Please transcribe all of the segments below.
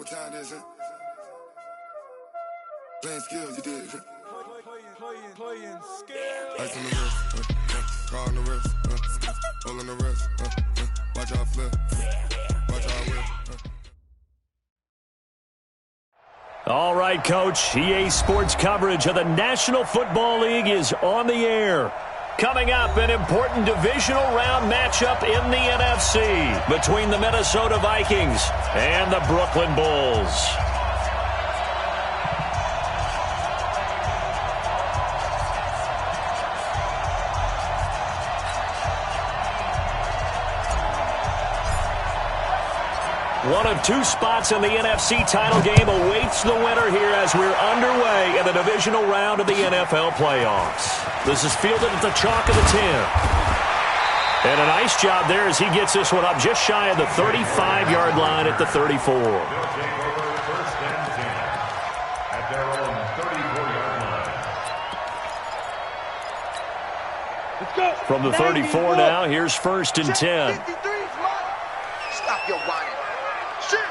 what time it is, huh? Playing skills, you did. Playing skills. Ice on the wrist, car on the wrist, hole on the wrist, watch out flip, watch out whip. All right, Coach. EA Sports coverage of the National Football League is on the air. Coming up, an important divisional round matchup in the NFC between the Minnesota Vikings and the Brooklyn Bulls. One of two spots in the NFC title game awaits the winner here as we're underway in the divisional round of the NFL playoffs. This is fielded at the chalk of the 10. And a nice job there as he gets this one up just shy of the 35-yard line at the 34. Let's go. From the 34 now, here's 1st and 10. Stop your whining. Shoot.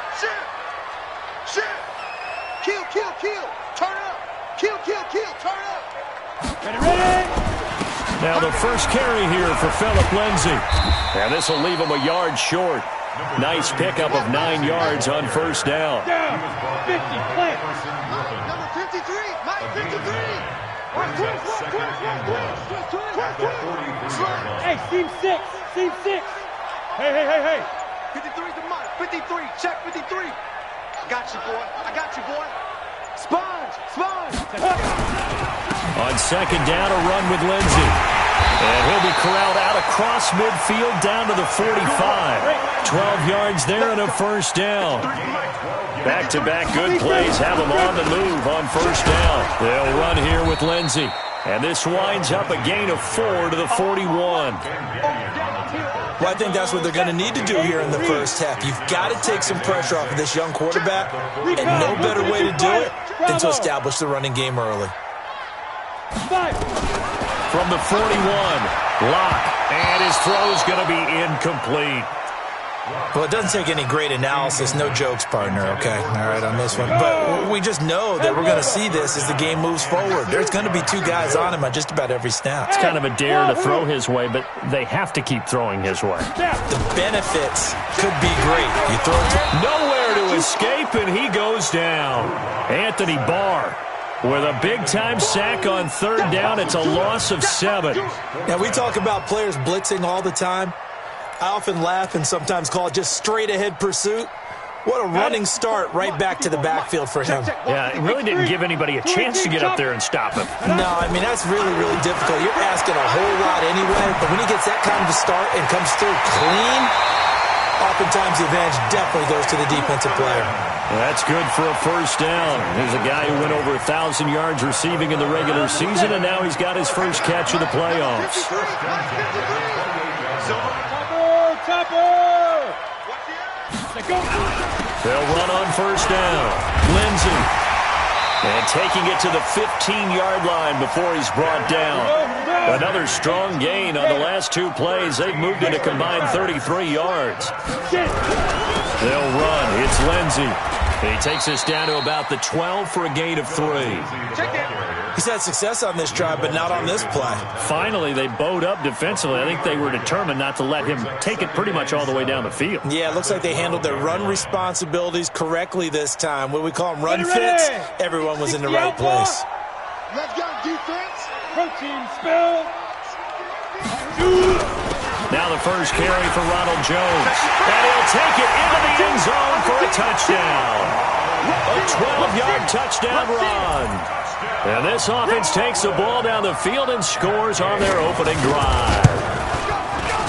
Kill. Turn up. Kill. Turn up. Ready. Now the first carry here for Phillip Lindsay. And this will leave him a yard short. Nice pickup of 9 yards on 1st down. Down. 50. Plant. Number 53. Mike 53. Hey, seam 6. Hey. 53 to Mike. 53. Check 53. I got you, boy. Sponge. On 2nd down, a run with Lindsay. And he'll be corralled out across midfield down to the 45. 12 yards there and a 1st down. Back-to-back good plays have him on the move on 1st down. They'll run here with Lindsay. And this winds up a gain of 4 to the 41. Well, I think that's what they're going to need to do here in the first half. You've got to take some pressure off of this young quarterback, and no better way to do it than to establish the running game early. From the 41, Locke, and his throw's going to be incomplete. Well, it doesn't take any great analysis. No jokes, partner, okay? All right, on this one. But we just know that we're going to see this as the game moves forward. There's going to be 2 guys on him on just about every snap. It's kind of a dare to throw his way, but they have to keep throwing his way. The benefits could be great. You throw it to nowhere to escape, and he goes down. Anthony Barr with a big-time sack on 3rd down. It's a loss of 7. Now, we talk about players blitzing all the time. I often laugh and sometimes call it just straight-ahead pursuit. What a running start right back to the backfield for him. Yeah, it really didn't give anybody a chance to get up there and stop him. No, I mean, that's really, really difficult. You're asking a whole lot anyway, but when he gets that kind of a start and comes through clean, oftentimes the advantage definitely goes to the defensive player. That's good for a 1st down. There's a guy who went over 1,000 yards receiving in the regular season, and now he's got his first catch of the playoffs. Topper! They'll run on 1st down. Lindsay. And taking it to the 15-yard line before he's brought down. Another strong gain on the last 2 plays. They've moved it a combined 33 yards. They'll run. It's Lindsay. He takes us down to about the 12 for a gain of 3. He's had success on this drive, but not on this play. Finally, they bowed up defensively. I think they were determined not to let him take it pretty much all the way down the field. Yeah, it looks like they handled their run responsibilities correctly this time. What we call them run fits, everyone was in the right place. Let's go, defense. Protein spill. Now the first carry for Ronald Jones. And he'll take it into the end zone for a touchdown. A 12-yard touchdown run. And this offense takes the ball down the field and scores on their opening drive.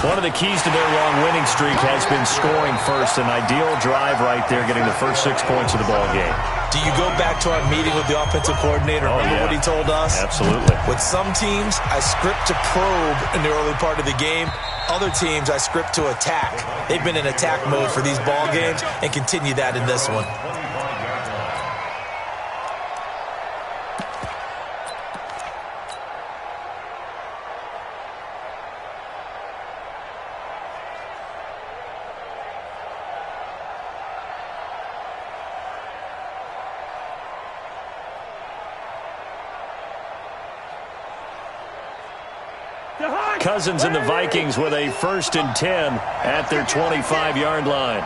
One of the keys to their long winning streak has been scoring first. An ideal drive right there, getting the first 6 points of the ball game. Do you go back to our meeting with the offensive coordinator? Remember what he told us? Absolutely. With some teams, I script to probe in the early part of the game. Other teams, I script to attack. They've been in attack mode for these ball games and continue that in this one. Cousins and the Vikings with a 1st and 10 at their 25-yard line.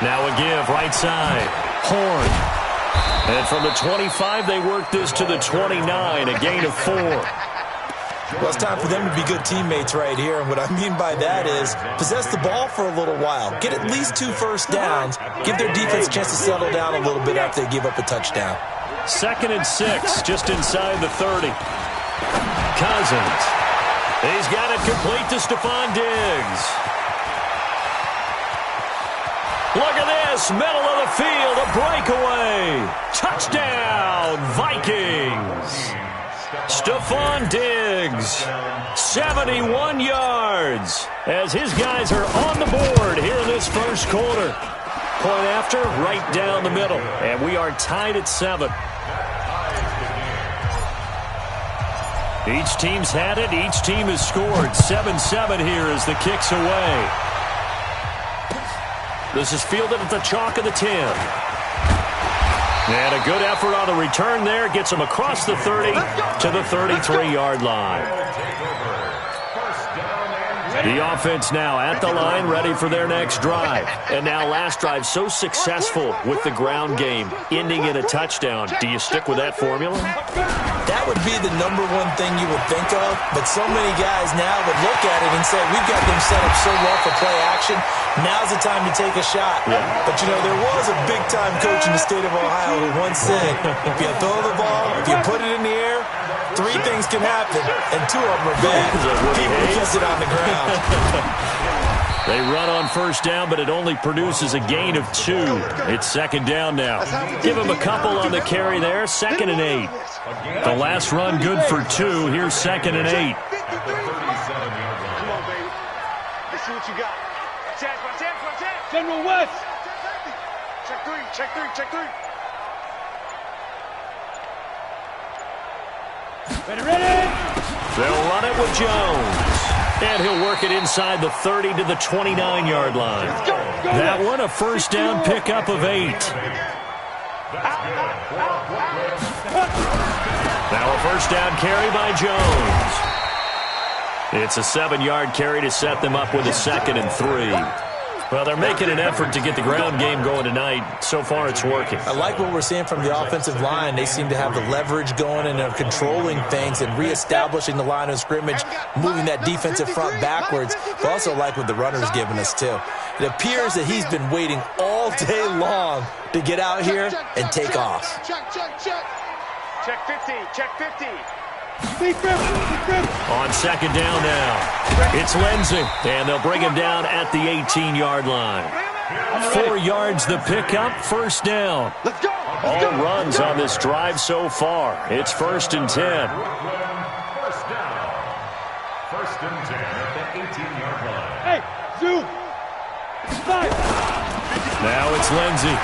Now a give, right side. Horn. And from the 25, they work this to the 29, a gain of 4. Well, it's time for them to be good teammates right here. And what I mean by that is possess the ball for a little while. Get at least 2 first downs. Give their defense a chance to settle down a little bit after they give up a touchdown. 2nd and 6, just inside the 30. Cousins. He's got it complete to Stephon Diggs. Look at this, middle of the field, a breakaway. Touchdown, Vikings. Stephon Diggs, 71 yards, as his guys are on the board here in this first quarter. Point after, right down the middle, and we are tied at 7. Each team's had it. Each team has scored. 7-7 here as the kick's away. This is fielded at the chalk of the 10. And a good effort on the return there. Gets him across the 30 to the 33-yard line. The offense now at the line, ready for their next drive. And now last drive so successful with the ground game, ending in a touchdown. Do you stick with that formula? That would be the #1 thing you would think of, but so many guys now would look at it and say, we've got them set up so well for play action, now's the time to take a shot. Yeah. But, you know, there was a big-time coach in the state of Ohio who once said, if you throw the ball, if you put it in the air, 3 things can happen, and 2 of them are bad. People kiss it on the ground. They run on first down, but it only produces a gain of 2. It's 2nd down now. Give him a couple on the carry there. 2nd and 8. The last run good for 2. Here's 2nd and 8. Come on, baby. Let's see what you got. Check. General West. Check three. Ready. They'll run it with Jones. And he'll work it inside the 30 to the 29-yard line. That one, a first down pickup of 8. Now a first down carry by Jones. It's a 7-yard carry to set them up with a 2nd and 3. Well, they're making an effort to get the ground game going tonight. So far, it's working. I like what we're seeing from the offensive line. They seem to have the leverage going, and they're controlling things and reestablishing the line of scrimmage, moving that defensive front backwards. I also like what the runner's giving us, too. It appears that he's been waiting all day long to get out here and take off. Check 50. On 2nd down now, it's Lindsey, and they'll bring him down at the 18-yard line. 4 yards the pickup, first down. Let's go. All runs on this drive so far. It's 1st and 10. First down. 1st and 10 at the 18-yard line. Hey, Zoo. 5. Now it's Lindsey.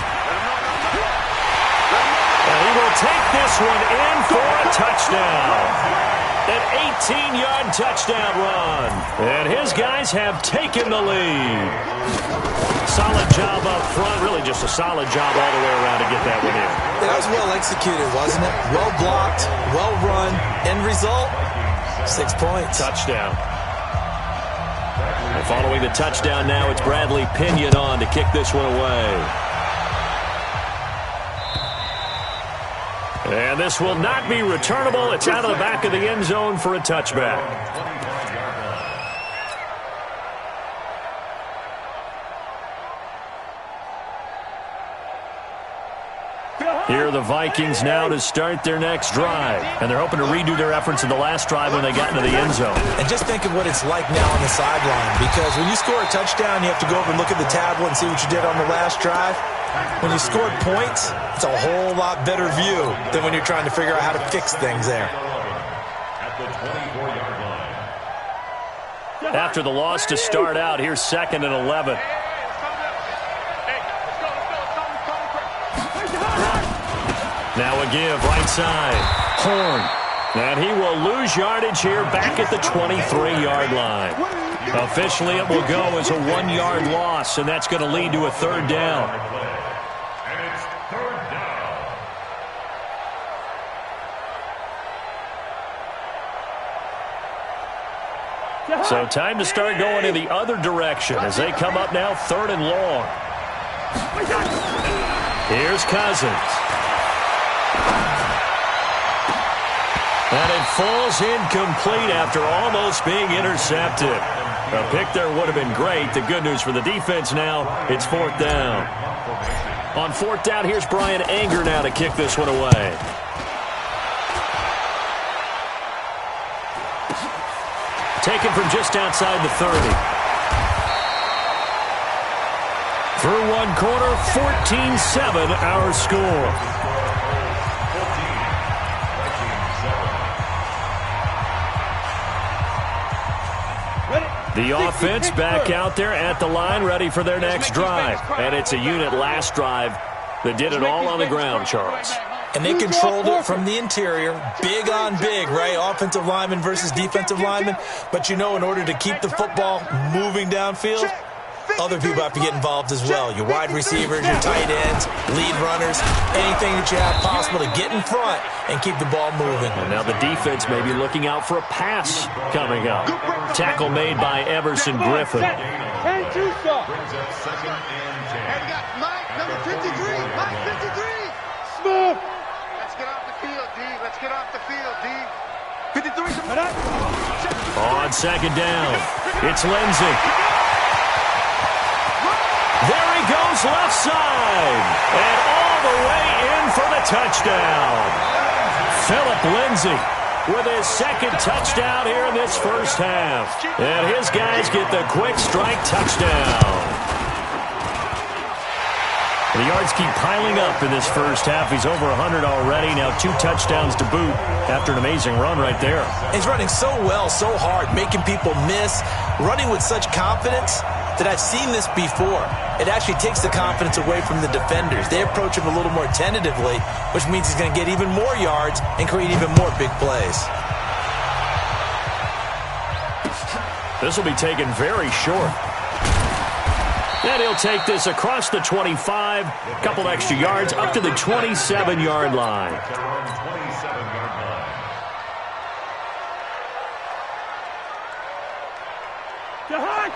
And he will take this one in for a touchdown. An 18-yard touchdown run. And his guys have taken the lead. Solid job up front. Really just a solid job all the way around to get that one in. That was well executed, wasn't it? Well blocked, well run. End result, 6 points. Touchdown. And following the touchdown now, it's Bradley Pinion on to kick this one away. And this will not be returnable. It's out of the back of the end zone for a touchback. Here are the Vikings now to start their next drive. And they're hoping to redo their efforts in the last drive when they got into the end zone. And just think of what it's like now on the sideline. Because when you score a touchdown, you have to go over and look at the tablet and see what you did on the last drive. When you scored points, it's a whole lot better view than when you're trying to figure out how to fix things there. At the 24-yard line. After the loss to start out, here's 2nd and 11. Now a give, right side. Horn. And he will lose yardage here back at the 23-yard line. Officially, it will go as a 1-yard loss, and that's going to lead to a 3rd down. And it's 3rd down. So time to start going in the other direction as they come up now 3rd and long. Here's Cousins. And it falls incomplete after almost being intercepted. A pick there would have been great. The good news for the defense now, it's 4th down. On 4th down, here's Brian Anger now to kick this one away. Taken from just outside the 30. Through one quarter, 14-7 our score. The offense back out there at the line, ready for their next drive. And it's a unit last drive that did it all on the ground, Charles. And they controlled it from the interior, big on big, right? Offensive lineman versus defensive lineman. But you know, in order to keep the football moving downfield, other people have to get involved as well. Your wide receivers, your tight ends, lead runners, anything that you have possible to get in front and keep the ball moving. And now the defense may be looking out for a pass coming up. Tackle made by Everson Griffin. And two stop. Brings up 2nd and 10. And we got Mike, number 53. Mike, 53. Smooth. Let's get off the field, D. Let's get off the field, D. 53. On 2nd down, it's Lindsey. There he goes left side. And all the way in for the touchdown. Philip Lindsey with his 2nd touchdown here in this first half. And his guys get the quick strike touchdown. The yards keep piling up in this first half. He's over 100 already. Now 2 touchdowns to boot after an amazing run right there. He's running so well, so hard, making people miss, running with such confidence that I've seen this before. It actually takes the confidence away from the defenders. They approach him a little more tentatively, which means he's going to get even more yards and create even more big plays. This will be taken very short. And he'll take this across the 25, a couple extra yards, up to the 27-yard line.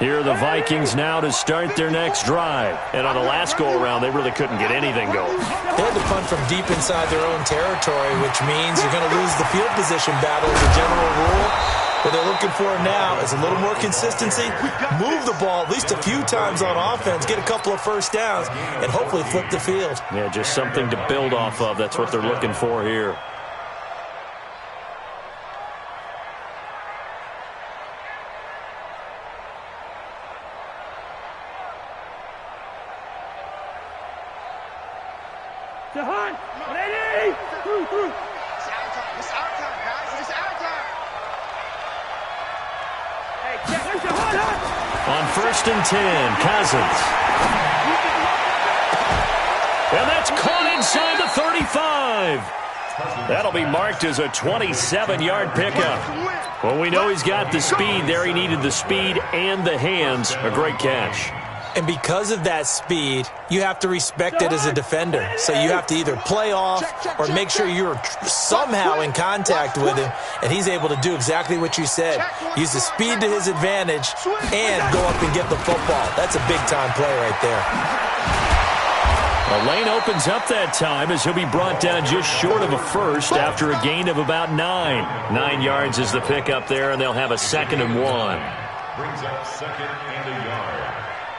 Here are the Vikings now to start their next drive. And on the last go-around, they really couldn't get anything going. They had to punt from deep inside their own territory, which means you're going to lose the field position battle as a general rule. What they're looking for now is a little more consistency, move the ball at least a few times on offense, get a couple of first downs, and hopefully flip the field. Yeah, just something to build off of. That's what they're looking for here. To Hunt. Ready. Through. It's our time. It's our time, guys. It's our time. Hey, check. There's the Hunt. On 1st and 10, Cousins. And that's caught inside the 35. That'll be marked as a 27-yard pickup. Well, we know he's got the speed there. He needed the speed and the hands. A great catch. And because of that speed, you have to respect it as a defender. So you have to either play off or make sure you're somehow in contact with him, and he's able to do exactly what you said. Use the speed to his advantage and go up and get the football. That's a big-time play right there. The lane opens up that time as he'll be brought down just short of a first after a gain of about 9. 9 yards is the pickup there, and they'll have a 2nd and 1. Brings up 2nd and a yard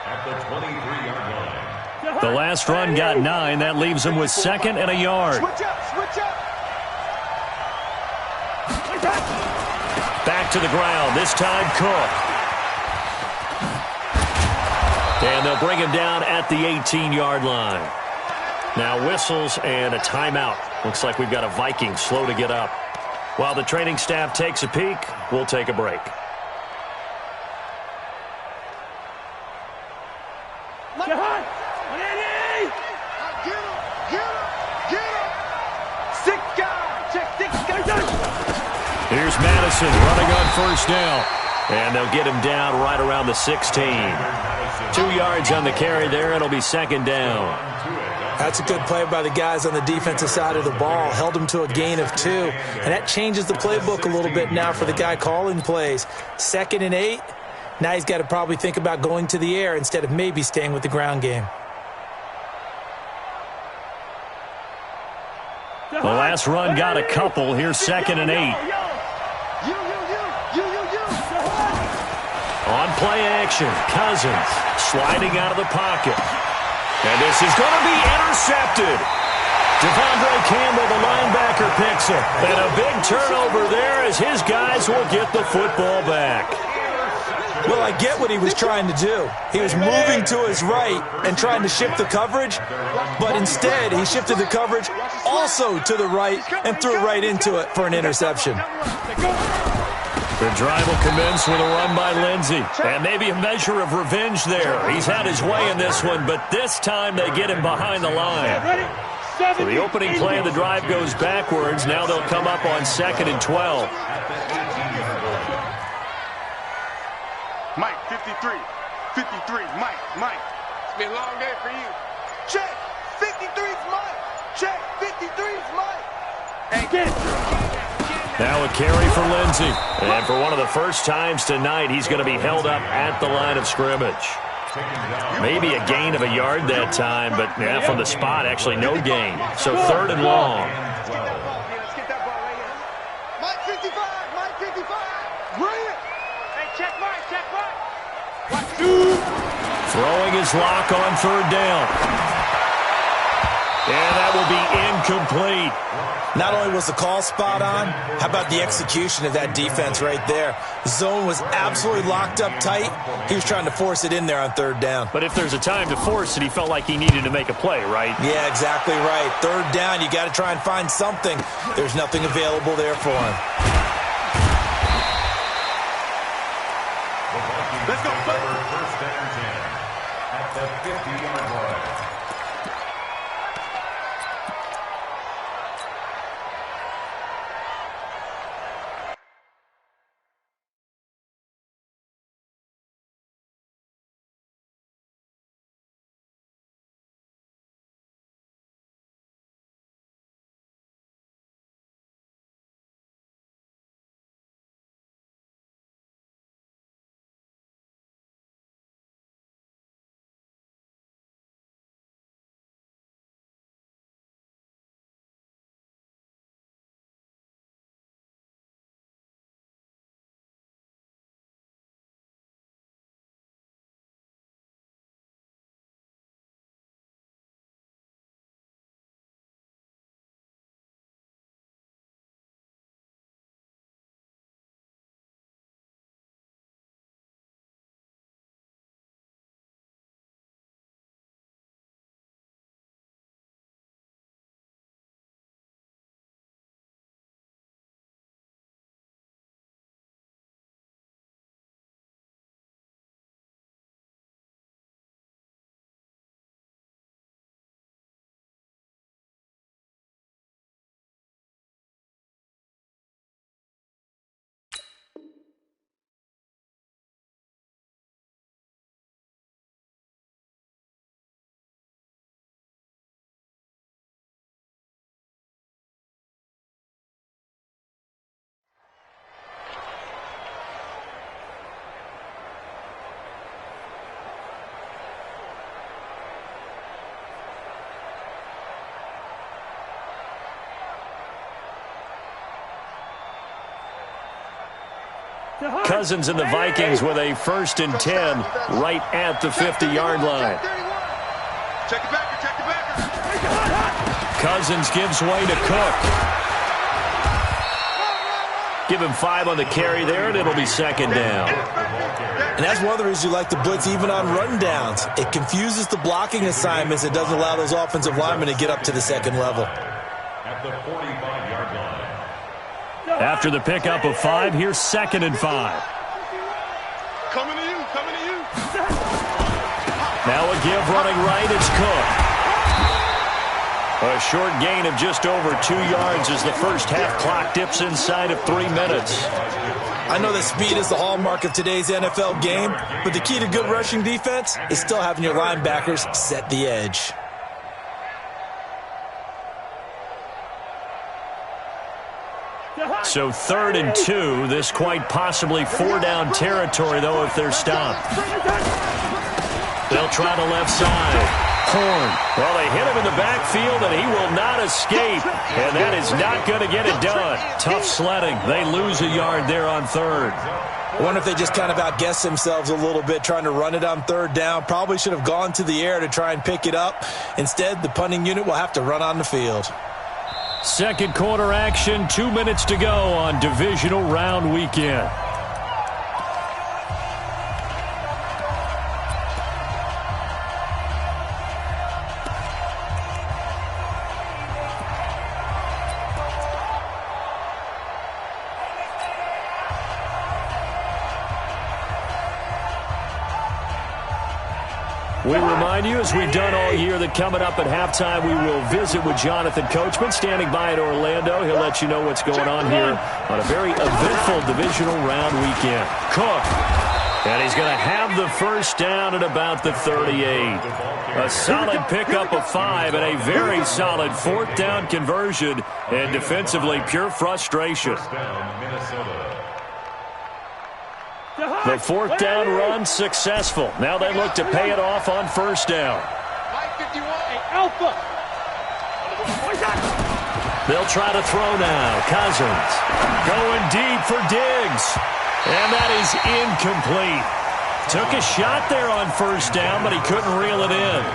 at the 23-yard line. The last run got 9. That leaves him with 2nd and a yard. Switch up. Back to the ground, this time Cook. And they'll bring him down at the 18-yard line. Now whistles and a timeout. Looks like we've got a Viking slow to get up. While the training staff takes a peek, we'll take a break. Here's Madison running on 1st down. And they'll get him down right around the 16. 2 yards on the carry there, and it'll be 2nd down. That's a good play by the guys on the defensive side of the ball. Held them to a gain of 2. And that changes the playbook a little bit now for the guy calling plays. 2nd and 8. Now he's got to probably think about going to the air instead of maybe staying with the ground game. The last run got a couple. Here's 2nd and 8. On play action, Cousins sliding out of the pocket. And this is going to be intercepted. Devondre Campbell, the linebacker, picks it. And a big turnover there as his guys will get the football back. Well, I get what he was trying to do. He was moving to his right and trying to shift the coverage, but instead he shifted the coverage also to the right and threw right into it for an interception. The drive will commence with a run by Lindsey. And maybe a measure of revenge there. He's had his way in this one, but this time they get him behind the line. So the opening play of the drive goes backwards. Now they'll come up on 2nd and 12. Mike, 53. 53. Mike. It's been a long day for you. Check. 53's Mike. Check. 53's Mike. Hey, get it. Now a carry for Lindsey. And for one of the first times tonight, he's going to be held up at the line of scrimmage. Maybe a gain of a yard that time, but yeah, from the spot, actually no gain. So 3rd and long. Let's get that ball right here. Mike 55. Mike 55. Bring it. Hey, check Mike. Throwing his lock on 3rd down. And that will be incomplete. Not only was the call spot on, how about the execution of that defense right there? The zone was absolutely locked up tight. He was trying to force it in there on 3rd down. But if there's a time to force it, he felt like he needed to make a play, right? Yeah, exactly right. 3rd down, you got to try and find something. There's nothing available there for him. Let's go, play. 1st and 10 at the 50-yard line. Cousins and the Vikings with a 1st and 10 right at the 50-yard line. Check it back. Check it back. Cousins gives way to Cook. Give him 5 on the carry there, and it'll be 2nd down. And that's one of the reasons you like the blitz even on rundowns. It confuses the blocking assignments. It doesn't allow those offensive linemen to get up to the 2nd level. At the 45-yard line. After the pickup of 5, here's 2nd and 5. Coming to you. Now a give running right, it's Cook. A short gain of just over 2 yards as the first half clock dips inside of 3 minutes. I know that speed is the hallmark of today's NFL game, but the key to good rushing defense is still having your linebackers set the edge. So 3rd and 2. This quite possibly 4-down territory, though, if they're stopped. They'll try the left side. Horn. Well, they hit him in the backfield, and he will not escape. And that is not going to get it done. Tough sledding. They lose a yard there on 3rd. I wonder if they just kind of outguessed themselves a little bit trying to run it on 3rd down. Probably should have gone to the air to try and pick it up. Instead, the punting unit will have to run on the field. Second quarter action, 2 minutes to go on divisional round weekend. We remind you, as we've done all year, that coming up at halftime, we will visit with Jonathan Coachman, standing by in Orlando. He'll let you know what's going on here on a very eventful divisional round weekend. Cook, and he's going to have the first down at about the 38. A solid pickup of 5 and a very solid 4th down conversion, and defensively, pure frustration. The 4th down run successful. Now they look to pay it off on 1st down. Alpha. They'll try to throw now. Cousins going deep for Diggs. And that is incomplete. Took a shot there on 1st down, but he couldn't reel it in.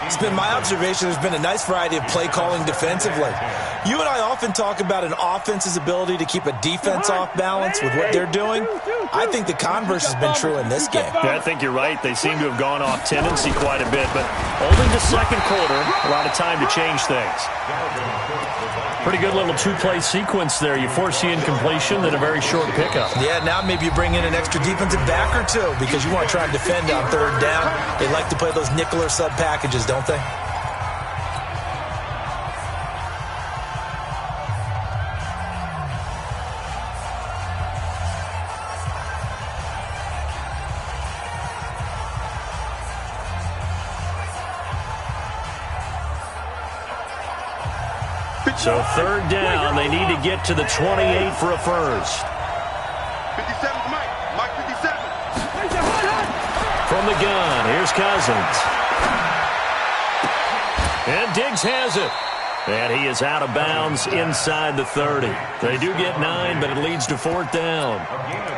It's been my observation there's been a nice variety of play calling defensively. You and I often talk about an offense's ability to keep a defense off balance with what they're doing. I think the converse has been true in this game. Yeah, I think you're right. They seem to have gone off tendency quite a bit, but only the second quarter, a lot of time to change things. Pretty good little 2-play sequence there. You force the incompletion, then a very short pickup. Yeah, now maybe you bring in an extra defensive back or two because you want to try and defend on 3rd down. They like to play those nickel or sub packages, don't they? So 3rd down, they need to get to the 28 for a first. 57, Mike 57. From the gun, here's Cousins. And Diggs has it. And he is out of bounds inside the 30. They do get 9, but it leads to 4th down.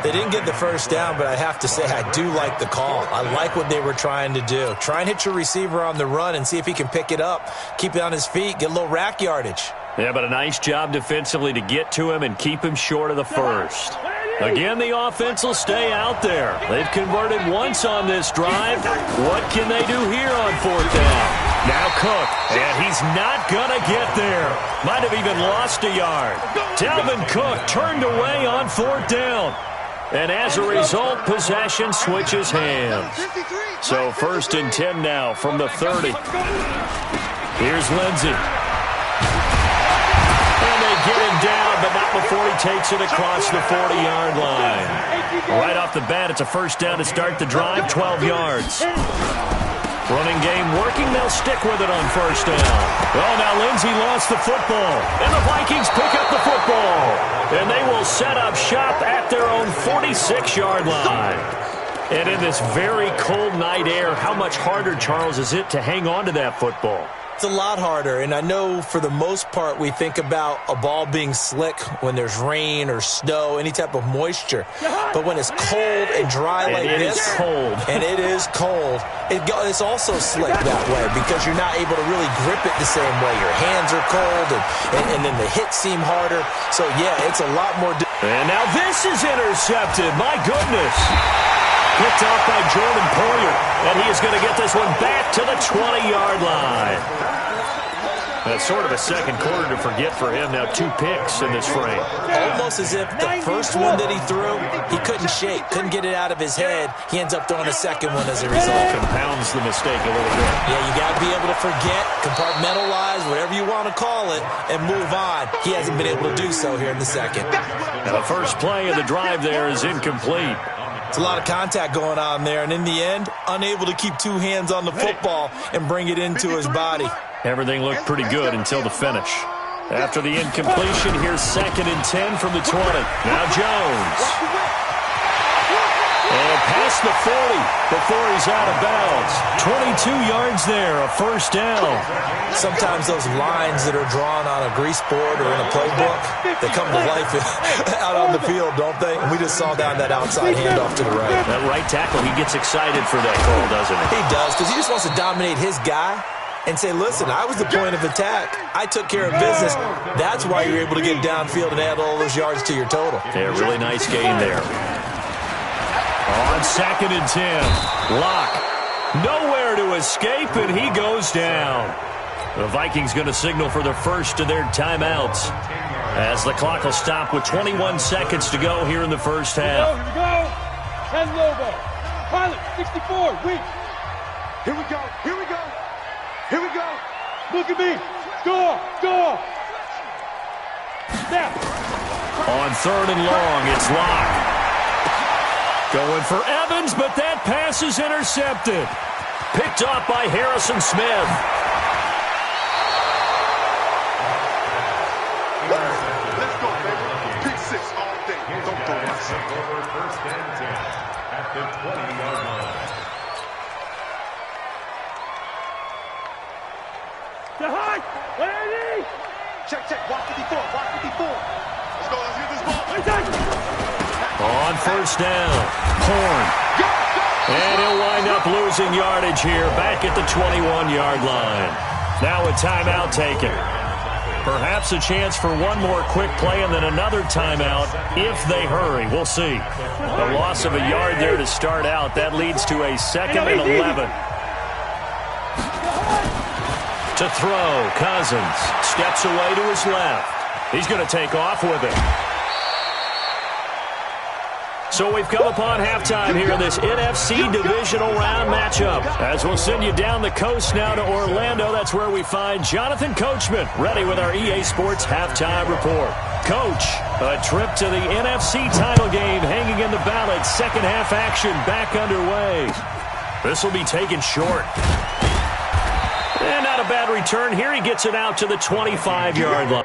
They didn't get the first down, but I have to say I do like the call. I like what they were trying to do. Try and hit your receiver on the run and see if he can pick it up. Keep it on his feet, get a little rack yardage. Yeah, but a nice job defensively to get to him and keep him short of the first. Again, the offense will stay out there. They've converted once on this drive. What can they do here on 4th down? Now Cook, and he's not going to get there. Might have even lost a yard. Dalvin Cook turned away on 4th down. And as a result, possession switches hands. So 1st and 10 now from the 30. Here's Lindsey. And they get him down, but not before he takes it across the 40-yard line. Right off the bat, it's a first down to start the drive, 12 yards. Running game working, they'll stick with it on first down. Well, now Lindsey lost the football, and the Vikings pick up the football. And they will set up shop at their own 46-yard line. And in this very cold night air, how much harder, Charles, is it to hang on to that football? It's a lot harder, and I know for the most part we think about a ball being slick when there's rain or snow, any type of moisture. But when it's cold and dry like this, and it is cold, it's also slick that way because you're not able to really grip it the same way. Your hands are cold, and then the hits seem harder. So, yeah, it's a lot more. And now this is intercepted. My goodness. Picked off by Jordan Poyer, and he is going to get this one back to the 20-yard line. That's sort of a second quarter to forget for him. Now 2 picks in this frame. Almost as if the first one that he threw, he couldn't shake, couldn't get it out of his head. He ends up throwing a second one as a result. Compounds the mistake a little bit. Yeah, you got to be able to forget, compartmentalize, whatever you want to call it, and move on. He hasn't been able to do so here in the second. Now the first play of the drive there is incomplete. It's a lot of contact going on there, and in the end, unable to keep 2 hands on the football and bring it into his body. Everything looked pretty good until the finish. After the incompletion, here's 2nd and 10 from the 20. Now Jones. And past the 40 before he's out of bounds. 22 yards there, a first down. Sometimes those lines that are drawn on a grease board or in a playbook, they come to life out on the field, don't they? And we just saw down that outside handoff to the right. That right tackle, he gets excited for that call, doesn't he? He does, because he just wants to dominate his guy and say, listen, I was the point of attack. I took care of business. That's why you're able to get downfield and add all those yards to your total. Yeah, really nice game there. On 2nd and 10, Locke. Nowhere to escape, and he goes down. The Vikings going to signal for the first of their timeouts as the clock will stop with 21 seconds to go here in the first half. Here we go. 10 logo. Pilot, 64, weak. Here we go. Here we go. Here we go. Look at me. Score. Score. Snap. On 3rd and long, it's Locke. Going for Evans, but that pass is intercepted. Picked off by Harrison Smith. Let's go, baby. Pick 6 all day. Don't throw myself. Over 1st and 10 at the 20-yard line. To high. Ready. Check, check. Watch 54. Watch 54. Let's go. Let's get this ball. On 1st down, Horn. And he'll wind up losing yardage here back at the 21-yard line. Now a timeout taken. Perhaps a chance for one more quick play and then another timeout if they hurry. We'll see. A loss of a yard there to start out. That leads to a 2nd and 11. To throw, Cousins steps away to his left. He's going to take off with it. So we've come upon halftime here in this NFC divisional round matchup. As we'll send you down the coast now to Orlando, that's where we find Jonathan Coachman ready with our EA Sports halftime report. Coach, a trip to the NFC title game hanging in the balance. Second half action back underway. This will be taken short. And not a bad return here. He gets it out to the 25-yard line.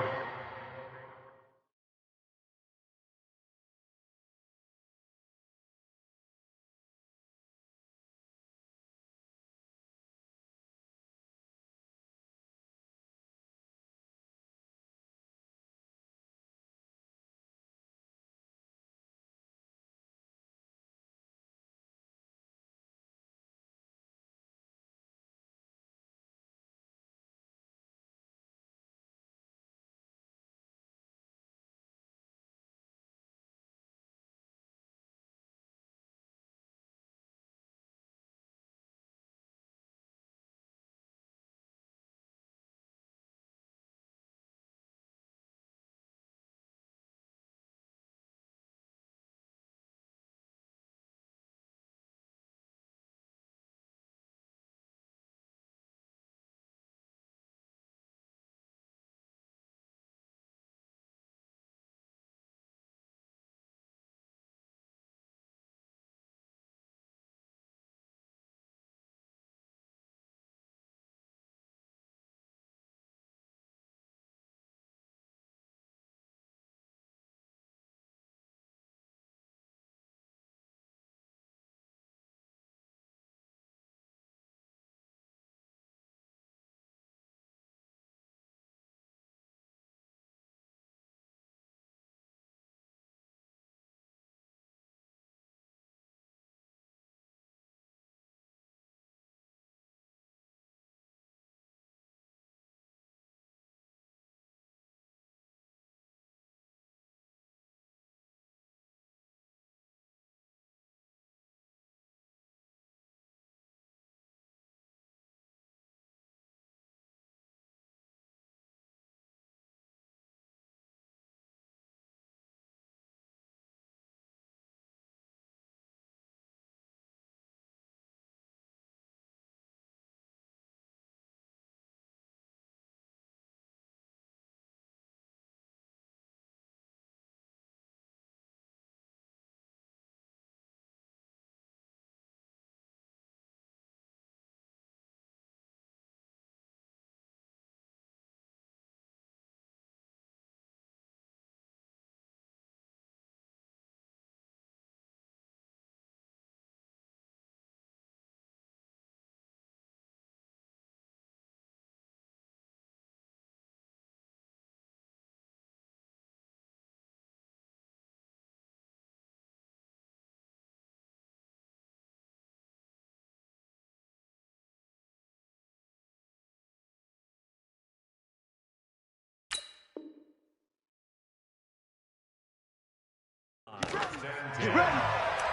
Get ready.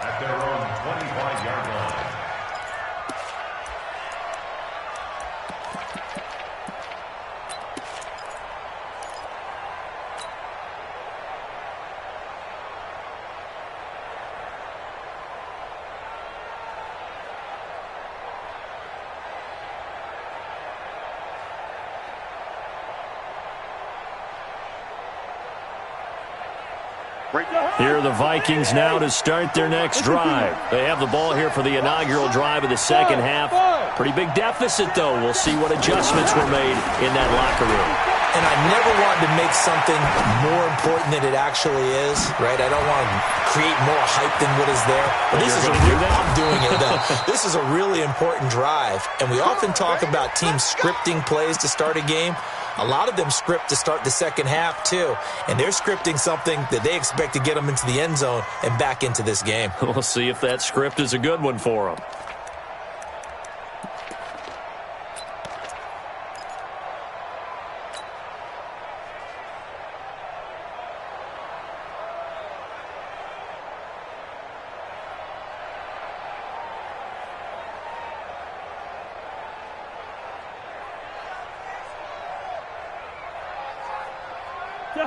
At their own 25-yard line. Here are the Vikings now to start their next drive. They have the ball here for the inaugural drive of the second half. Pretty big deficit, though. We'll see what adjustments were made in that locker room. And I never wanted to make something more important than it actually is, right? I don't want to create more hype than what is there. But this is I'm doing it, though. This is a really important drive. And we often talk about teams scripting plays to start a game. A lot of them script to start the second half, too. And they're scripting something that they expect to get them into the end zone and back into this game. We'll see if that script is a good one for them.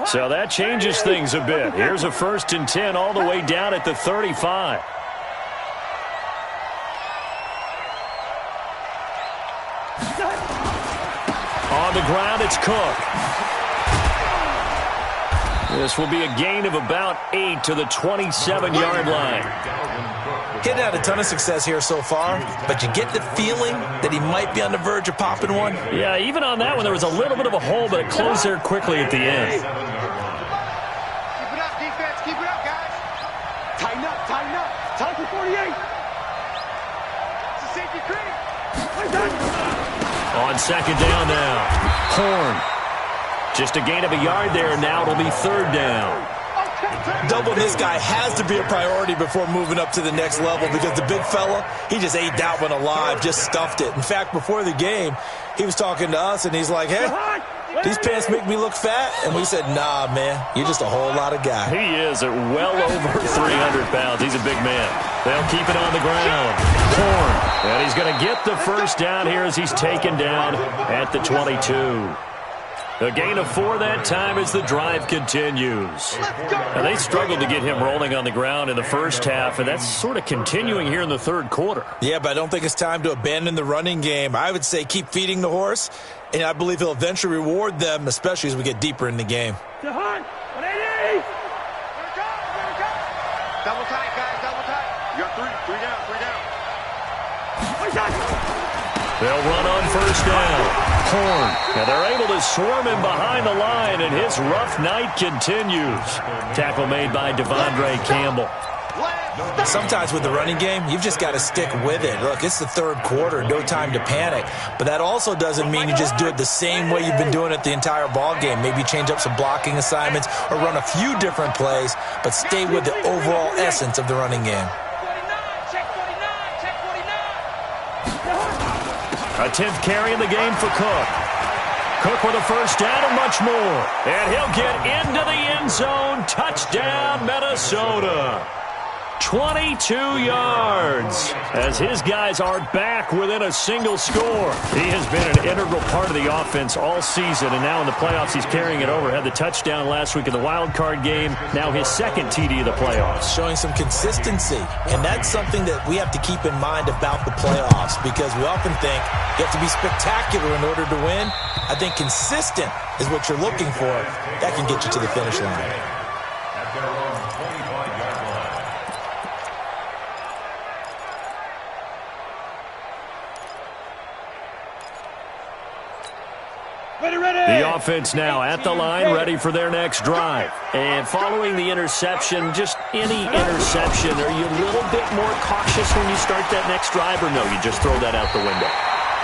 So that changes things a bit. Here's a 1st and 10 all the way down at the 35. On the ground, it's Cook. This will be a gain of about 8 to the 27-yard line. Getting out a ton of success here so far, but you get the feeling that he might be on the verge of popping one. Yeah, even on that one, there was a little bit of a hole, but it closed there quickly at the end. Keep it up, defense. Keep it up, guys. Tighten up, tighten up. Time for 48. It's a safety cream. On second down now, Horn. Just a gain of a yard there, now it'll be 3rd down. Doubling this guy has to be a priority before moving up to the next level because the big fella, he just ate that one alive, just stuffed it. In fact, before the game, he was talking to us, and he's like, hey, these pants make me look fat. And we said, nah, man, you're just a whole lot of guy. He is at well over 300 pounds. He's a big man. They'll keep it on the ground. Horn, and he's going to get the 1st down here as he's taken down at the 22. A gain of 4 that time as the drive continues. Now, they struggled to get him rolling on the ground in the first half, and that's sort of continuing here in the 3rd quarter. Yeah, but I don't think it's time to abandon the running game. I would say keep feeding the horse, and I believe he'll eventually reward them, especially as we get deeper in the game. 180. Double tight, guys, double tight. You got 3 down, 3 down. They'll run on 1st down. Horn. Now they're able to swarm him behind the line, and his rough night continues. Tackle made by Devondre Campbell. Sometimes with the running game, you've just got to stick with it. Look, it's the 3rd quarter, no time to panic. But that also doesn't mean you just do it the same way you've been doing it the entire ball game. Maybe change up some blocking assignments or run a few different plays, but stay with the overall essence of the running game. A 10th carry in the game for Cook. Cook with a 1st down and much more. And he'll get into the end zone. Touchdown, Minnesota. 22 yards as his guys are back within a single score. He has been an integral part of the offense all season, and now in the playoffs he's carrying it over. Had the touchdown last week in the wild card game. Now his 2nd TD of the playoffs. Showing some consistency, and that's something that we have to keep in mind about the playoffs because we often think you have to be spectacular in order to win. I think consistent is what you're looking for. That can get you to the finish line. At their own 25-yard line. The offense now at the line, ready for their next drive. And following the interception, just any interception, are you a little bit more cautious when you start that next drive, or no, you just throw that out the window?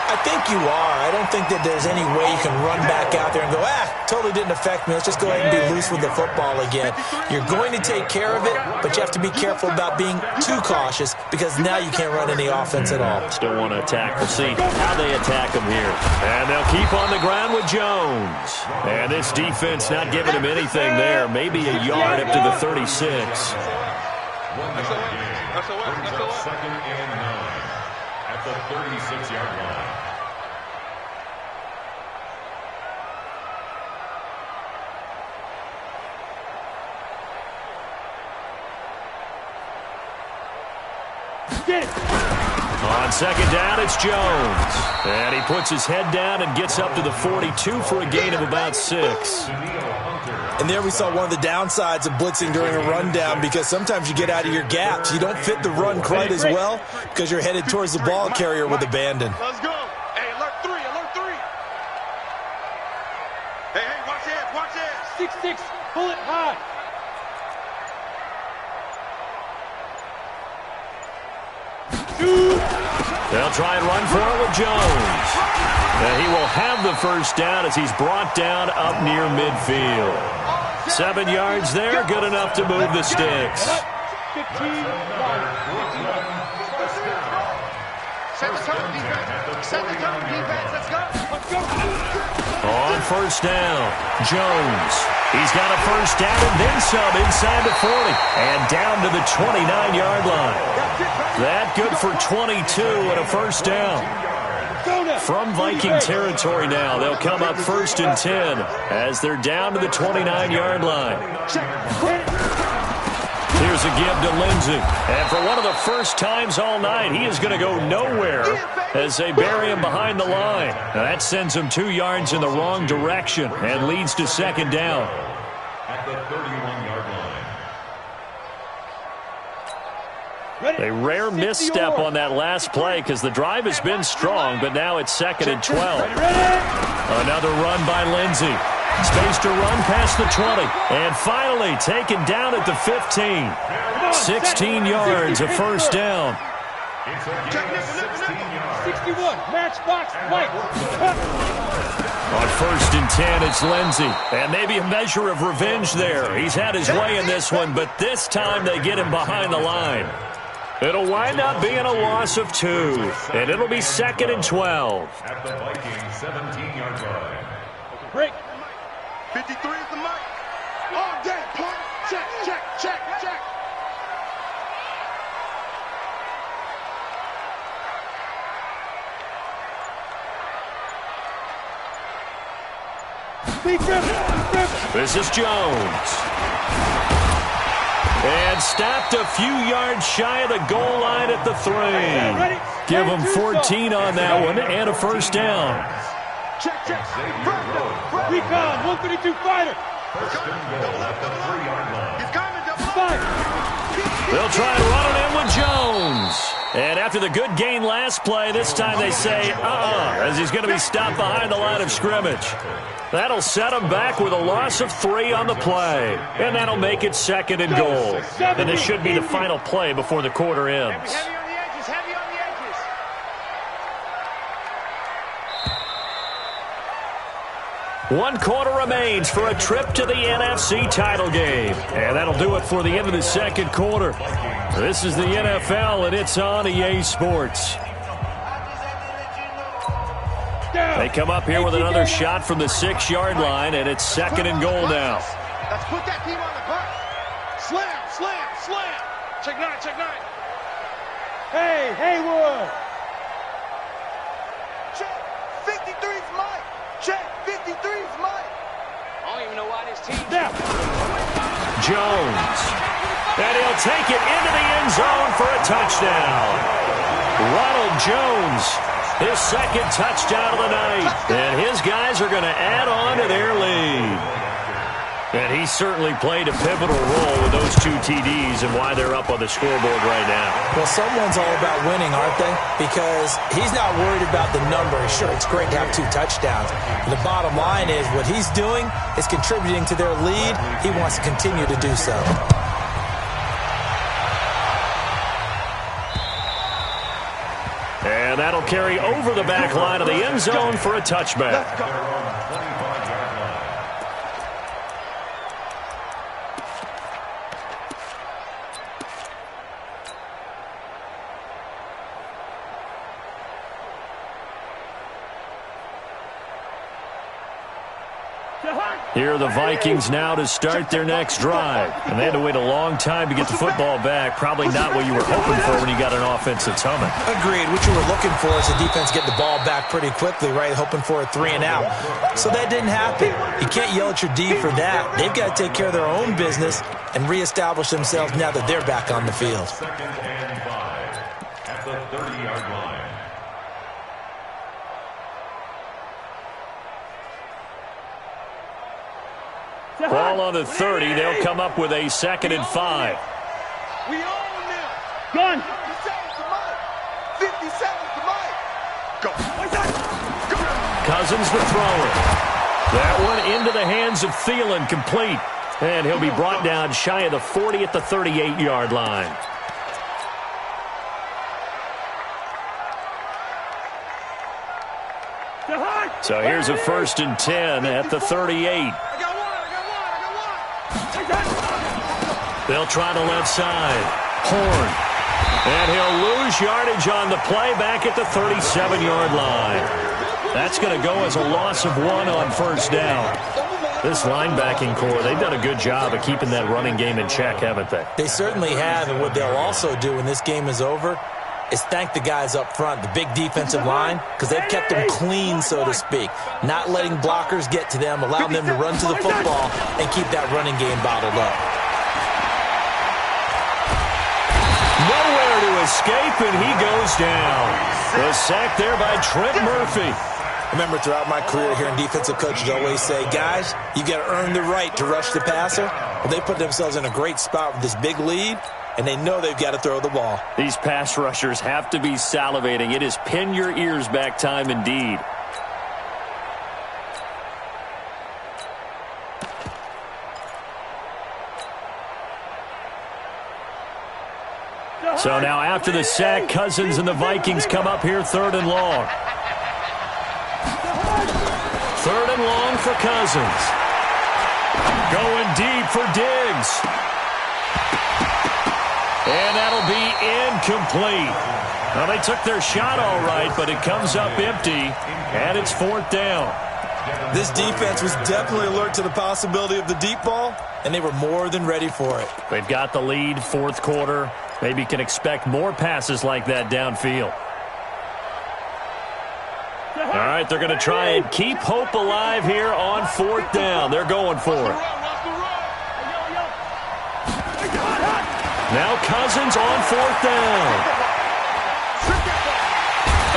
I think you are. I don't think that there's any way you can run back out there and go, totally didn't affect me. Let's just go ahead and be loose with the football again. You're going to take care of it, but you have to be careful about being too cautious because now you can't run any offense at all. Still want to attack. We'll see how they attack him here. And they'll keep on the ground with Jones. And this defense not giving him anything there. Maybe a yard up to the 36. 1-yard gain. That's a what? Brings up 2nd and 9 at the 36-yard line. Get it. On 2nd down, it's Jones. And he puts his head down and gets up to the 42 for a gain of about 6. And there we saw one of the downsides of blitzing during a rundown, because sometimes you get out of your gaps. You don't fit the run quite as well because you're headed towards the ball carrier with abandon. Let's go. Hey, alert 3, alert 3. Hey, watch this, watch this. 6-6, pull it high. They'll try and run for it with Jones. And he will have the first down as he's brought down up near midfield. 7 yards there, good enough to move the sticks. 15, Set the tone, defense. Set the tone, defense. Let's go. let's go. On 1st down, Jones. He's got a first down and then some inside the 40. And down to the 29-yard line. That good for 22 and a first down. From Viking territory now, they'll come up 1st and 10 as they're down to the 29-yard line. Here's a give to Lindsey. And for one of the first times all night, he is going to go nowhere as they bury him behind the line. Now that sends him 2 yards in the wrong direction and leads to 2nd down. At the 31-yard line. A rare misstep on that last play because the drive has been strong, but now it's 2nd and 12. Another run by Lindsey. Space to run past the 20. And finally taken down at the 15. 16 yards, a first down. It's a gain of 16 yards. 61, matchbox, white. On 1st and 10, it's Lindsey. And maybe a measure of revenge there. He's had his way in this one, but this time they get him behind the line. It'll wind up being a loss of 2, and it'll be 2nd and 12. At the Viking 17-yard line. Break. 53 is the mic. All day, punt. Check, check, check, check. Big river. This is Jones. And stopped a few yards shy of the goal line at the 3. Give him 14 on that one and a first down. Check, check. Recon, 132 fighter. First and goal at the 3-yard line. He's coming, double. Five. They'll try and run it in with Jones. And after the good gain last play, this time they say, as he's going to be stopped behind the line of scrimmage. That'll set him back with a loss of 3 on the play. And that'll make it 2nd and goal. And this should be the final play before the quarter ends. Heavy on the edges, heavy on the edges. One quarter remains for a trip to the NFC title game. And that'll do it for the end of the second quarter. This is the NFL, and it's on EA Sports. They come up here with another shot from the 6-yard line, and it's 2nd and goal now. Let's put that team on the bus. Slam, slam, slam. Check 9, check 9. Hey, Haywood. Check. 53's Mike. Check. 53's Mike. I don't even know why this team. Now. Jones. And he'll take it into the end zone for a touchdown. Ronald Jones, his 2nd touchdown of the night. And his guys are going to add on to their lead. And he certainly played a pivotal role with those 2 TDs and why they're up on the scoreboard right now. Well, someone's all about winning, aren't they? Because he's not worried about the number. Sure, it's great to have 2 touchdowns. But the bottom line is what he's doing is contributing to their lead. He wants to continue to do so. And that'll carry over the back line of the end zone for a touchback. Here are the Vikings now to start their next drive. And they had to wait a long time to get the football back. Probably not what you were hoping for when you got an offense that's humming. Agreed. What you were looking for is the defense get the ball back pretty quickly, right? Hoping for a 3-and-out. So that didn't happen. You can't yell at your D for that. They've got to take care of their own business and reestablish themselves now that they're back on the field. 2nd and 5 at the 30-yard line. Ball on the 30. They'll come up with a 2nd and 5. We own now. Gun. 50 seconds to Mike. Go. Go. Cousins the thrower. That one into the hands of Thielen, complete. And he'll be brought down shy of the 40 at the 38-yard line. So here's a 1st and 10 at the 38. They'll try the left side. Horn. And he'll lose yardage on the play back at the 37-yard line. That's going to go as a loss of 1 on 1st down. This linebacking core, they've done a good job of keeping that running game in check, haven't they? They certainly have, and what they'll also do when this game is over is thank the guys up front, the big defensive line, because they've kept them clean, so to speak. Not letting blockers get to them, allowing them to run to the football and keep that running game bottled up. Nowhere to escape, and he goes down. The sack there by Trent Murphy. Remember, throughout my career here in defensive coaches always say, guys, you got to earn the right to rush the passer. Well, they put themselves in a great spot with this big lead, and they know they've got to throw the ball. These pass rushers have to be salivating. It is pin your ears back time indeed. So now after the sack, Cousins and the Vikings come up here 3rd and long. 3rd and long for Cousins. Going deep for Diggs. And that'll be incomplete. Well, they took their shot all right, but it comes up empty, and it's 4th down. This defense was definitely alert to the possibility of the deep ball, and they were more than ready for it. They've got the lead, 4th quarter. Maybe can expect more passes like that downfield. All right, they're going to try and keep hope alive here on 4th down. They're going for it. Now Cousins on 4th down.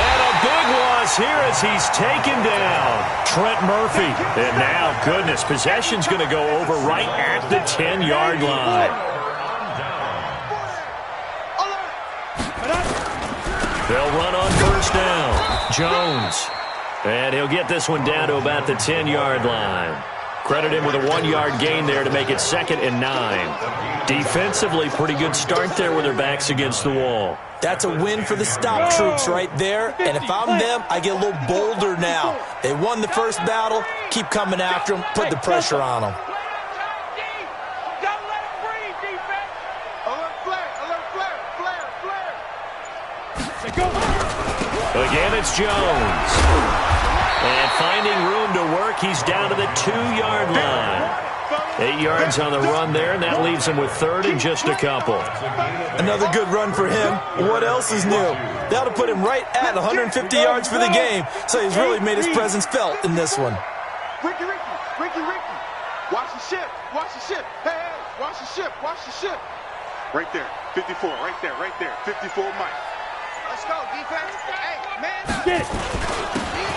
And a big loss here as he's taken down. Trent Murphy. And now, goodness, possession's going to go over right at the 10-yard line. They'll run on 1st down. Jones. And he'll get this one down to about the 10-yard line. Credit him with a 1-yard gain there to make it 2nd and 9. Defensively, pretty good start there with their backs against the wall. That's a win for the stop troops right there. And if I'm them, I get a little bolder now. They won the first battle. Keep coming after them. Put the pressure on them. Again, it's Jones. And finding room to work, he's down to the 2-yard line. 8 yards on the run there, and that leaves him with 3rd and just a couple. Another good run for him. What else is new? That'll put him right at 150 yards for the game, so he's really made his presence felt in this one. Ricky. Watch the ship. Hey, watch the ship. Right there, 54, right there. 54, Mike. Let's go, defense. Hey, man up. Get it.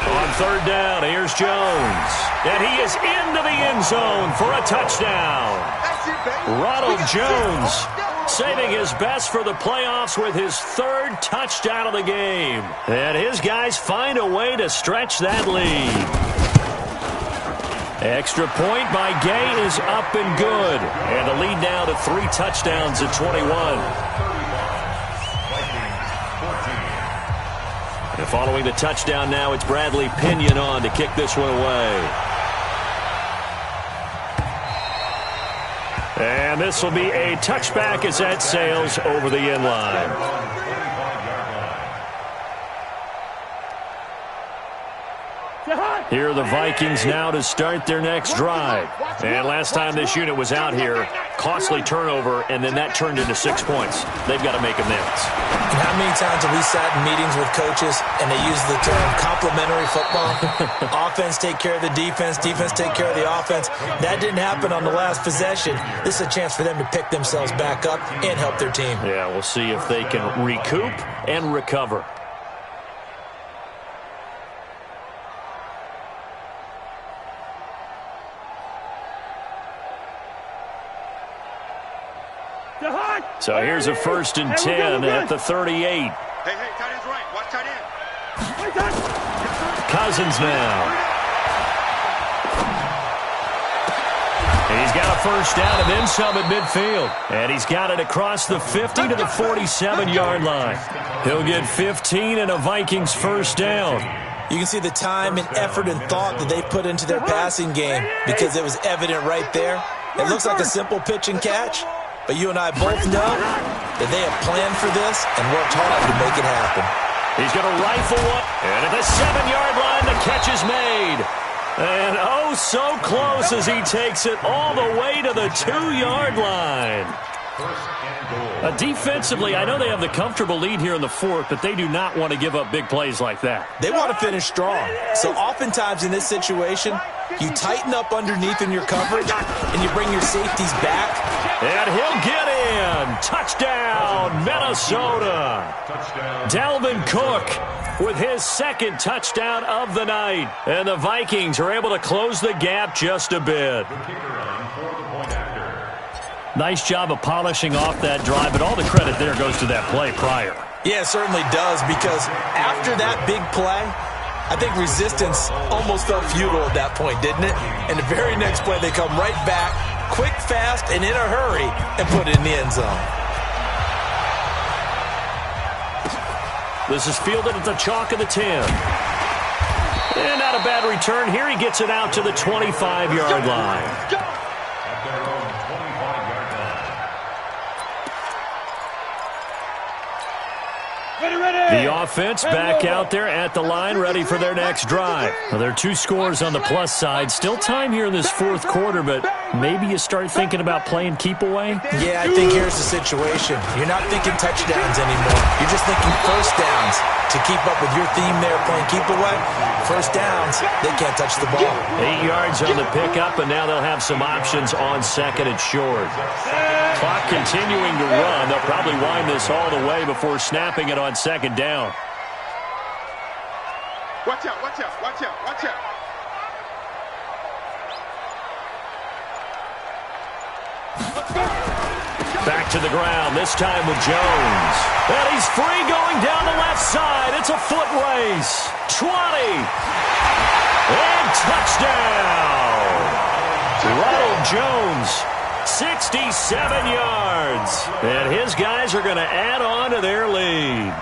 On 3rd down, here's Jones. And he is into the end zone for a touchdown. That's it, baby. Ronald Jones saving his best for the playoffs with his 3rd touchdown of the game. And his guys find a way to stretch that lead. Extra point by Gay is up and good. And the lead now to 3 touchdowns at 21. And following the touchdown now, it's Bradley Pinion on to kick this one away. And this will be a touchback as that sails over the end line. Here are the Vikings now to start their next drive. And last time this unit was out here, costly turnover, and then that turned into 6 points. They've got to make amends. And how many times have we sat in meetings with coaches and they use the term complementary football? Offense take care of the defense, defense take care of the offense. That didn't happen on the last possession. This is a chance for them to pick themselves back up and help their team. Yeah, we'll see if they can recoup and recover. So here's a 1st and 10 at the 38. Hey, tight end's right. Watch tight end. Cousins now. And he's got a 1st down and then some at midfield. And he's got it across the 50 to the 47-yard line. He'll get 15 and a Vikings 1st down. You can see the time and effort and thought that they put into their passing game because it was evident right there. It looks like a simple pitch and catch, but you and I both know that they have planned for this and worked hard to make it happen. He's going to rifle one, and at the 7-yard line, the catch is made. And oh, so close as he takes it all the way to the 2-yard line. Defensively, I know they have the comfortable lead here in the 4th, but they do not want to give up big plays like that. They want to finish strong. So oftentimes in this situation, you tighten up underneath in your coverage, and you bring your safeties back. And he'll get in. Touchdown, Minnesota. Dalvin Cook with his 2nd touchdown of the night. And the Vikings are able to close the gap just a bit. Nice job of polishing off that drive, but all the credit there goes to that play prior. Yeah, it certainly does, because after that big play, I think resistance almost felt futile at that point, didn't it? And the very next play, they come right back, quick, fast, and in a hurry, and put it in the end zone. This is fielded at the chalk of the 10. And not a bad return. Here he gets it out to the 25-yard line. The offense back out there at the line, ready for their next drive. Well, there are 2 scores on the plus side. Still time here in this 4th quarter, but maybe you start thinking about playing keep away? Yeah, I think here's the situation. You're not thinking touchdowns anymore. You're just thinking 1st downs. To keep up with your theme there, playing keep away, 1st downs, they can't touch the ball. 8 yards on the pickup, and now they'll have some options on 2nd and short. Clock continuing to run. They'll probably wind this all the way before snapping it on 2nd down. Watch out, watch out, watch out, watch out. Back to the ground, this time with Jones. And he's free going down the left side. It's a foot race. 20. And touchdown. Ronald Jones, 67 yards. And his guys are going to add on to their lead.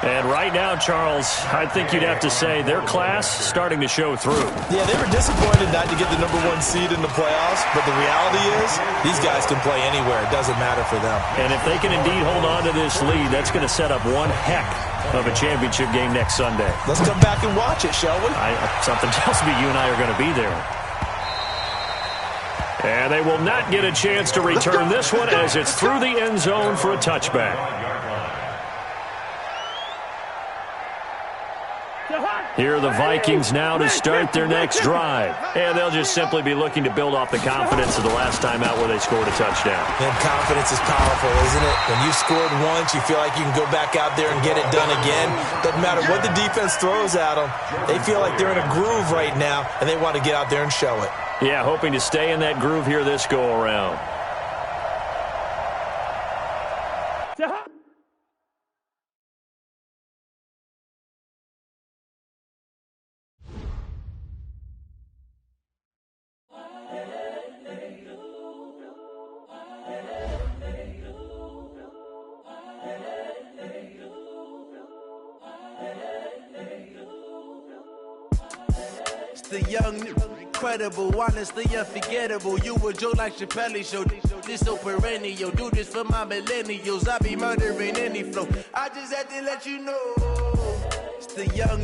And right now, Charles, I think you'd have to say their class starting to show through. Yeah, they were disappointed not to get the #1 seed in the playoffs, but the reality is these guys can play anywhere. It doesn't matter for them. And if they can indeed hold on to this lead, that's going to set up one heck of a championship game next Sunday. Let's come back and watch it, shall we? Something tells me you and I are going to be there. And they will not get a chance to return this one as it's through the end zone for a touchback. Here are the Vikings now to start their next drive. And they'll just simply be looking to build off the confidence of the last time out where they scored a touchdown. And confidence is powerful, isn't it? When you scored once, you feel like you can go back out there and get it done again. Doesn't matter what the defense throws at them. They feel like they're in a groove right now, and they want to get out there and show it. Yeah, hoping to stay in that groove here this go-around. The young, incredible, honestly unforgettable. You a joke like Chappelle Show. This so perennial. Do this for my millennials. I be murdering any flow. I just had to let you know. It's the young,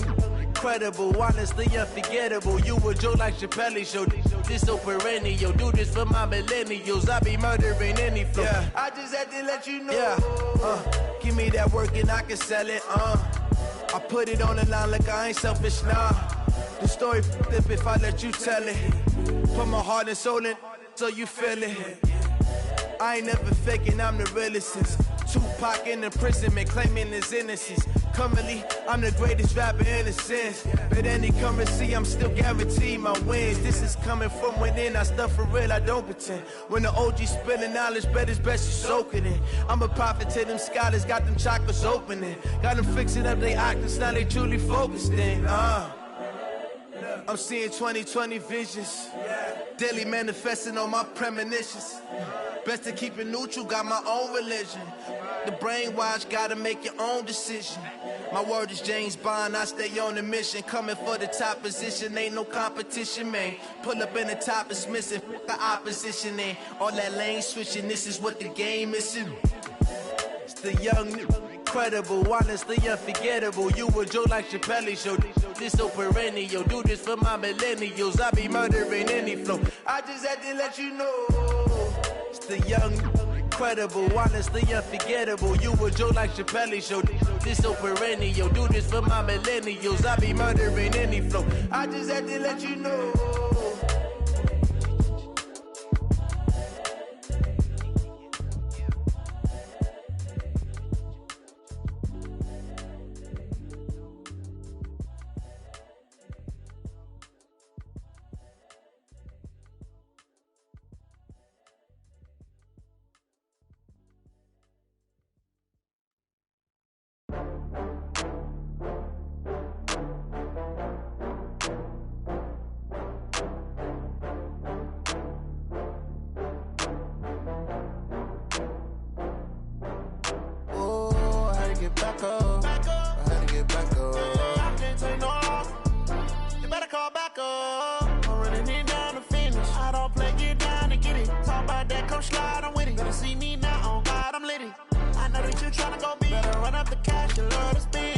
incredible, honestly unforgettable. You a joke like Chappelle show. This so perennial. Do this for my millennials. I be murdering any flow. Yeah. I just had to let you know. Yeah. Give me that work and I can sell it. I put it on the line like I ain't selfish, nah. The story flip if I let you tell it. Put my heart and soul in so you feel it. I ain't never faking, I'm the realest since Tupac in imprisonment, claiming his innocence. Currently, I'm the greatest rapper in a sense. But any currency, I'm still guaranteed my wins. This is coming from within, I stuff for real, I don't pretend. When the OG spilling knowledge, bet it's best you soak it in. I'm a prophet to them scholars, got them chakras opening. Got them fixing up their octaves, now they truly focused in. I'm seeing 2020 visions. Daily manifesting on my premonitions. Best to keep it neutral, got my own religion. The brainwash, gotta make your own decision. My word is James Bond, I stay on the mission. Coming for the top position, ain't no competition, man. Pull up in the top, it's missing, the opposition ain't. All that lane switching, this is what the game is. It's the young, incredible, honestly unforgettable. You a joke like Chappelle show. This so perennial. Do this for my millennials. I be murdering any flow. I just had to let you know. It's the young, incredible, honestly unforgettable. You a joke like Chappelle show. This so perennial. Do this for my millennials. I be murdering any flow. I just had to let you know. Back up. I had to get back up. I can't take no loss. You better call back up. I'm running it down to finish. I don't play, get down to get it. Talk about that, come slide, I'm with it. Better see me now, on God, I'm lit it. I know that you tryna go big. Better run up the cash, you love to spend.